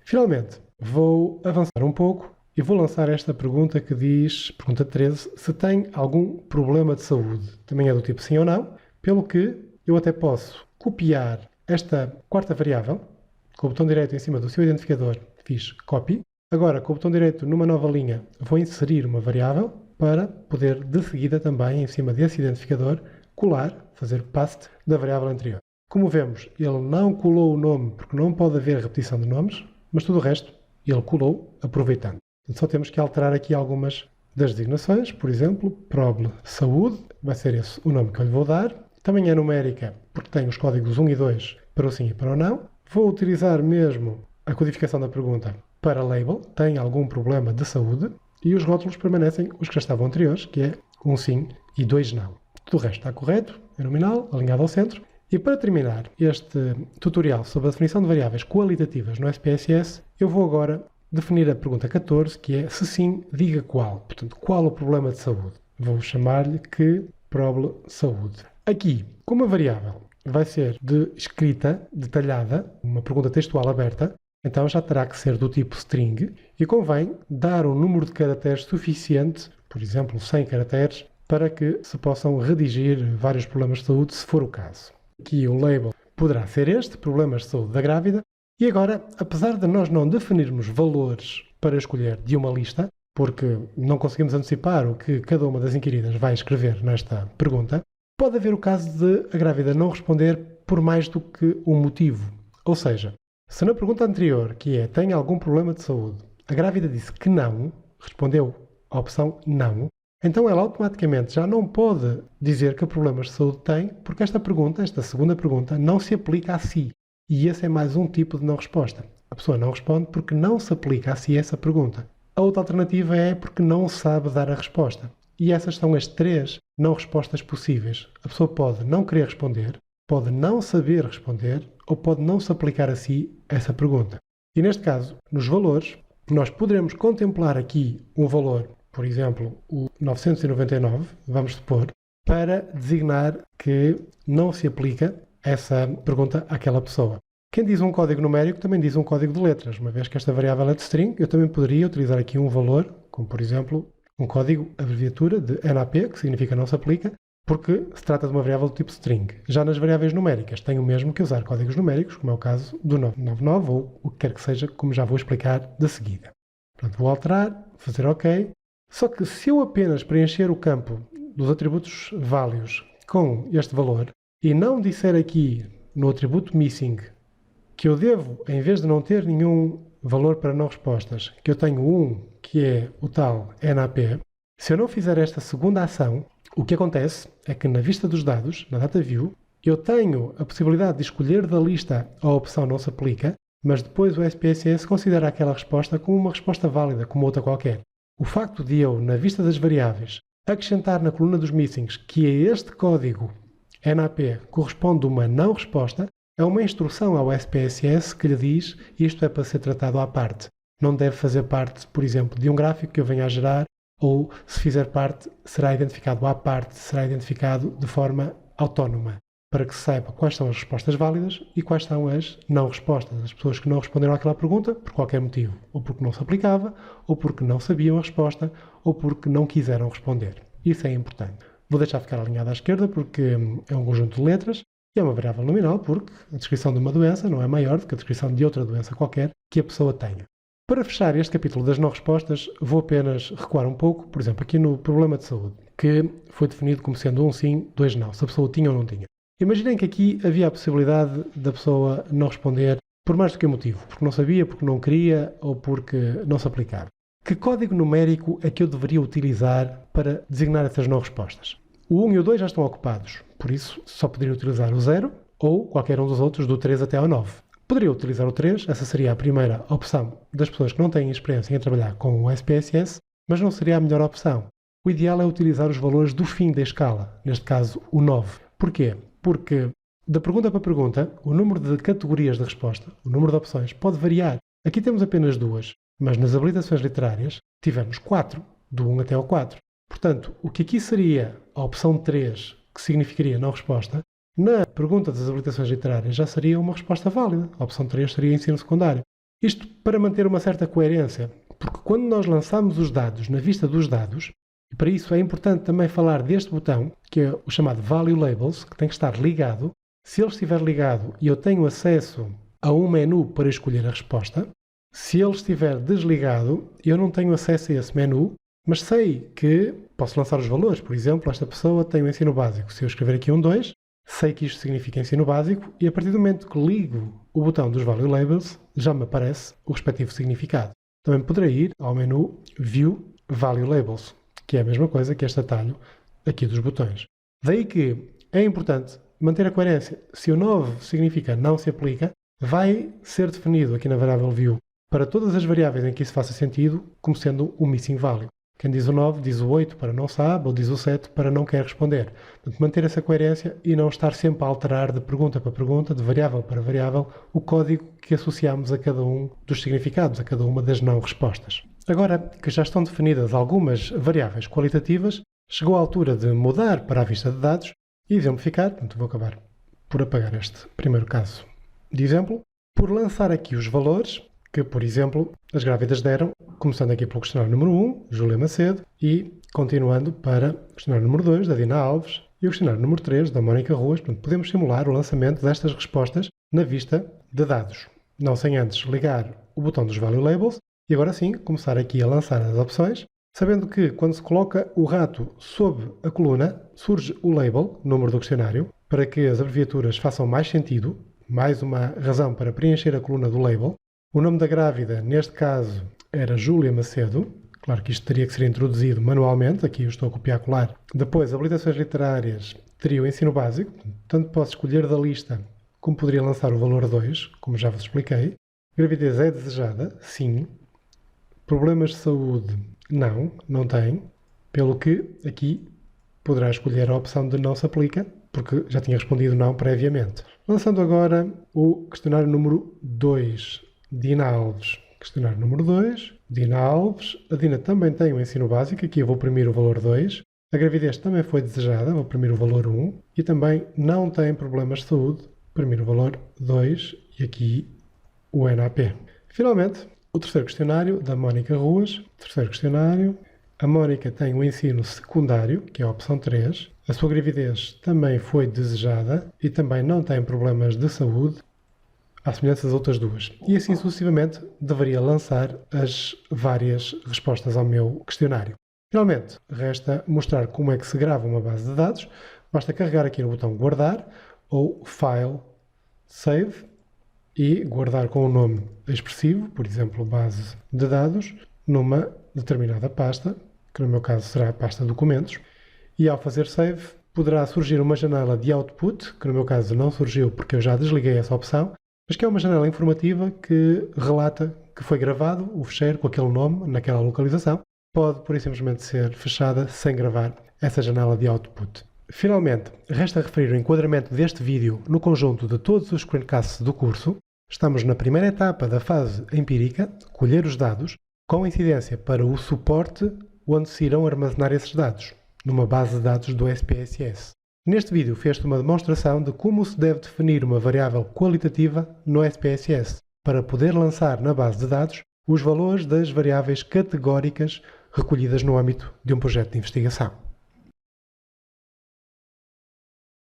Finalmente, vou avançar um pouco e vou lançar esta pergunta que diz, pergunta 13, se tem algum problema de saúde. Também é do tipo sim ou não, pelo que eu até posso copiar esta quarta variável, com o botão direito em cima do seu identificador, fiz copy. Agora, com o botão direito numa nova linha, vou inserir uma variável para poder, de seguida, também em cima desse identificador, colar, fazer paste da variável anterior. Como vemos, ele não colou o nome porque não pode haver repetição de nomes, mas tudo o resto ele colou aproveitando. Então, só temos que alterar aqui algumas das designações, por exemplo, proble saúde, vai ser esse o nome que eu lhe vou dar. Também é numérica, porque tem os códigos 1 e 2 para o sim e para o não. Vou utilizar mesmo a codificação da pergunta para label, tem algum problema de saúde, e os rótulos permanecem os que já estavam anteriores, que é um sim e 2 não. Tudo o resto está correto, é nominal, alinhado ao centro. E para terminar este tutorial sobre a definição de variáveis qualitativas no SPSS, eu vou agora definir a pergunta 14, que é se sim, diga qual. Portanto, qual o problema de saúde? Vou chamar-lhe que proble saúde. Aqui, como a variável vai ser de escrita detalhada, uma pergunta textual aberta, então já terá que ser do tipo string e convém dar um número de caracteres suficiente, por exemplo, 100 caracteres, para que se possam redigir vários problemas de saúde, se for o caso. Aqui o label poderá ser este, problemas de saúde da grávida. E agora, apesar de nós não definirmos valores para escolher de uma lista, porque não conseguimos antecipar o que cada uma das inquiridas vai escrever nesta pergunta, pode haver o caso de a grávida não responder por mais do que um motivo. Ou seja, se na pergunta anterior, que é tem algum problema de saúde, a grávida disse que não, respondeu a opção não, então ela automaticamente já não pode dizer que problemas de saúde tem, porque esta pergunta, esta segunda pergunta, não se aplica a si. E esse é mais um tipo de não resposta. A pessoa não responde porque não se aplica a si essa pergunta. A outra alternativa é porque não sabe dar a resposta. E essas são as 3 não respostas possíveis. A pessoa pode não querer responder, pode não saber responder ou pode não se aplicar a si essa pergunta. E neste caso, nos valores, nós poderemos contemplar aqui um valor, por exemplo, o 999, vamos supor, para designar que não se aplica essa pergunta àquela pessoa. Quem diz um código numérico também diz um código de letras. Uma vez que esta variável é de string, eu também poderia utilizar aqui um valor, como por exemplo, um código abreviatura de NAP, que significa não se aplica, porque se trata de uma variável do tipo string. Já nas variáveis numéricas, tenho mesmo que usar códigos numéricos, como é o caso do 999 ou o que quer que seja, como já vou explicar de seguida. Pronto, vou alterar, fazer OK. Só que se eu apenas preencher o campo dos atributos válidos com este valor e não disser aqui no atributo missing que eu devo, em vez de não ter nenhum valor para não respostas, que eu tenho um, que é o tal NAP, se eu não fizer esta segunda ação, o que acontece é que na vista dos dados, na data view, eu tenho a possibilidade de escolher da lista a opção não se aplica, mas depois o SPSS considera aquela resposta como uma resposta válida, como outra qualquer. O facto de eu, na vista das variáveis, acrescentar na coluna dos missings que a este código NAP corresponde uma não resposta, é uma instrução ao SPSS que lhe diz isto é para ser tratado à parte. Não deve fazer parte, por exemplo, de um gráfico que eu venha a gerar, ou se fizer parte, será identificado à parte, será identificado de forma autónoma, para que se saiba quais são as respostas válidas e quais são as não respostas. As pessoas que não responderam àquela pergunta, por qualquer motivo, ou porque não se aplicava, ou porque não sabiam a resposta, ou porque não quiseram responder. Isso é importante. Vou deixar ficar alinhado à esquerda porque é um conjunto de letras e é uma variável nominal porque a descrição de uma doença não é maior do que a descrição de outra doença qualquer que a pessoa tenha. Para fechar este capítulo das não respostas, vou apenas recuar um pouco, por exemplo, aqui no problema de saúde, que foi definido como sendo um sim, 2 não, se a pessoa tinha ou não tinha. Imaginem que aqui havia a possibilidade da pessoa não responder por mais do que um motivo, porque não sabia, porque não queria ou porque não se aplicava. Que código numérico é que eu deveria utilizar para designar essas não respostas? O 1 e o 2 já estão ocupados, por isso só poderia utilizar o 0 ou qualquer um dos outros do 3 até ao 9. Poderia utilizar o 3, essa seria a primeira opção das pessoas que não têm experiência em trabalhar com o SPSS, mas não seria a melhor opção. O ideal é utilizar os valores do fim da escala, neste caso o 9. Porquê? Porque da pergunta para pergunta, o número de categorias de resposta, o número de opções, pode variar. Aqui temos apenas 2, mas nas habilitações literárias tivemos 4, do 1 até ao 4. Portanto, o que aqui seria a opção 3, que significaria não resposta, na pergunta das habilitações literárias já seria uma resposta válida. A opção 3 seria ensino secundário. Isto para manter uma certa coerência, porque quando nós lançamos os dados na vista dos dados, e para isso é importante também falar deste botão, que é o chamado Value Labels, que tem que estar ligado. Se ele estiver ligado e eu tenho acesso a um menu para escolher a resposta, se ele estiver desligado, eu não tenho acesso a esse menu, mas sei que posso lançar os valores. Por exemplo, esta pessoa tem o ensino básico. Se eu escrever aqui um 2, sei que isto significa ensino básico e a partir do momento que ligo o botão dos Value Labels, já me aparece o respectivo significado. Também poderei ir ao menu View Value Labels, que é a mesma coisa que este atalho aqui dos botões. Daí que é importante manter a coerência. Se o 9 significa não se aplica, vai ser definido aqui na variável View para todas as variáveis em que isso faça sentido, como sendo um missing value. Quem diz o 9 diz o 8 para não sabe, ou diz o 7 para não quer responder. Portanto, manter essa coerência e não estar sempre a alterar de pergunta para pergunta, de variável para variável, o código que associamos a cada um dos significados, a cada uma das não respostas. Agora que já estão definidas algumas variáveis qualitativas, chegou a altura de mudar para a vista de dados e exemplificar. Portanto, vou acabar por apagar este primeiro caso de exemplo, por lançar aqui os valores que, por exemplo, as grávidas deram, começando aqui pelo questionário número 1, Júlia Macedo, e continuando para o questionário número 2, da Dina Alves, e o questionário número 3, da Mónica Ruas. Portanto, podemos simular o lançamento destas respostas na vista de dados, não sem antes ligar o botão dos Value Labels e agora sim começar aqui a lançar as opções, sabendo que quando se coloca o rato sob a coluna, surge o label, número do questionário, para que as abreviaturas façam mais sentido, mais uma razão para preencher a coluna do label. O nome da grávida, neste caso, era Júlia Macedo. Claro que isto teria que ser introduzido manualmente, aqui eu estou a copiar-colar. Depois, habilitações literárias, teria o ensino básico, tanto posso escolher da lista como poderia lançar o valor 2, como já vos expliquei. Gravidez é desejada? Sim. Problemas de saúde? Não, não tem. Pelo que aqui poderá escolher a opção de não se aplica, porque já tinha respondido não previamente. Lançando agora o questionário número 2, Dina Alves. Questionário número 2, Dina Alves. A Dina também tem o ensino básico, aqui eu vou imprimir o valor 2. A gravidez também foi desejada, vou imprimir o valor 1. E também não tem problemas de saúde, imprimir o valor 2 e aqui o NAP. Finalmente, o terceiro questionário da Mónica Ruas. Terceiro questionário. A Mónica tem o ensino secundário, que é a opção 3. A sua gravidez também foi desejada e também não tem problemas de saúde, à semelhança das outras duas. E assim sucessivamente deveria lançar as várias respostas ao meu questionário. Finalmente, resta mostrar como é que se grava uma base de dados. Basta carregar aqui no botão guardar ou File, Save e guardar com um nome expressivo, por exemplo, base de dados, numa determinada pasta, que no meu caso será a pasta documentos, e ao fazer save poderá surgir uma janela de output, que no meu caso não surgiu porque eu já desliguei essa opção, mas que é uma janela informativa que relata que foi gravado o fecheiro com aquele nome, naquela localização. Pode, por simplesmente, ser fechada sem gravar essa janela de output. Finalmente, resta referir o enquadramento deste vídeo no conjunto de todos os screencasts do curso. Estamos na primeira etapa da fase empírica, colher os dados, com incidência para o suporte onde se irão armazenar esses dados, numa base de dados do SPSS. Neste vídeo fez-te uma demonstração de como se deve definir uma variável qualitativa no SPSS, para poder lançar na base de dados os valores das variáveis categóricas recolhidas no âmbito de um projeto de investigação.